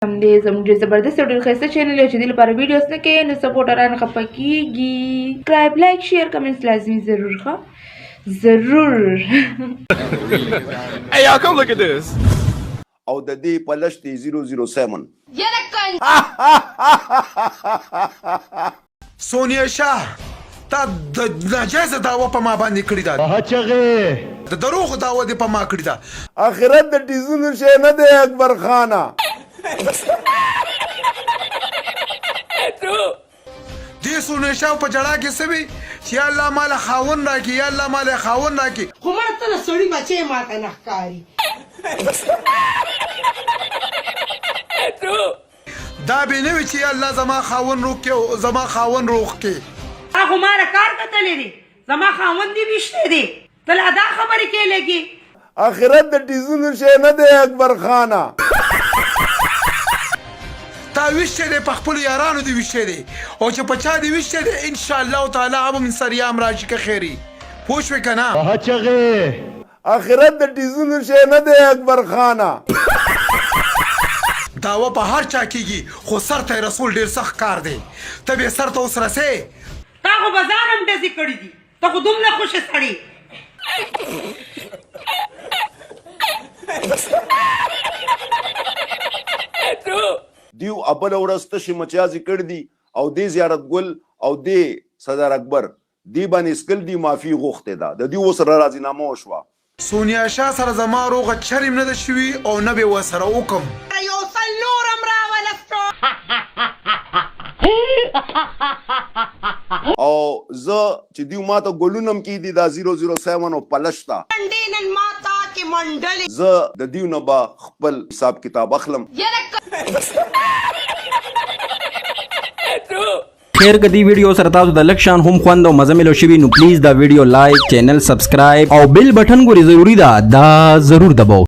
همدې زموږ ډېر زبردست او ډېر ښایسته چینل دی چې دې لپاره ویډیوز نه کوې نو سپورټران خفه کېږي. سبسکرایب لایک شیر کمنټس لازمي ضرور ښه ضرور. Hey y'all, come look at this. او د دې پلش دی 007. سونیا شاه تا د ناجایزه دعوه په ما باندې کړې ده. د دروغ دعوه دې په ما کړې ده. اخرت د ټیزونو شی نه دی اکبر خانه. دې سونیا شاه په جړا کې سوي چې یا الله مال خاون راکړي یا الله مال خاون راکړي. خو ما ته د سړي بچی ماته نه ښکاري. دا به نه وي چې یا الله زما خاون روغ کړي او زما خاون روغ کړي. خو ما له کار کتلی دی زما خاوند دې ویشتی دی ته لا دا خبرې کې لګي. اخرت د ټیزونو شی نه دی اکبر خانه. تا ویشتی دی په خپلو یارانو دې ویشتی دی او چې په چا دې ویشتی دی انشاءالله تعالی هغه به من سریام راشي که خیري. پوه شوې که نه؟ اخرت د ټیزونو شی نه دی اکبر خانه. دعوه په هر چا کېږي خو سر ته رسول ډېر سخت کار دی. ته بې سر ته اوس رسې. تا خو بازار هم ډزې کړي دي ته خو دومره خوشه سړی. دیو ابل ورځ تشې مچیازې کړي دي او دې زیارت ګل او دې صدر اکبر دې باندې اسکل دی معافي غوښتې ده. د دې اوس راضینامه وشوه. سونیا شاه سره زما روغه چریم نه ده شوي او نه به یې ورسره وکم. یو سل نور هم راولستو. او زه چې دیو ماته ګلونه هم کېدي دا 007 او پلش ته نن ماتا کې منډلې زه د دیو نه به خپل حساب کتاب اخلم. خیر کدی ویډیو سره تاسو د لکشان هم خوند او مزه ملو شوي نو پلیز دا ویډیو لایک چینل سبسکرایب او بیل بٹن ګوري ضروری ده دا ضرور دباو.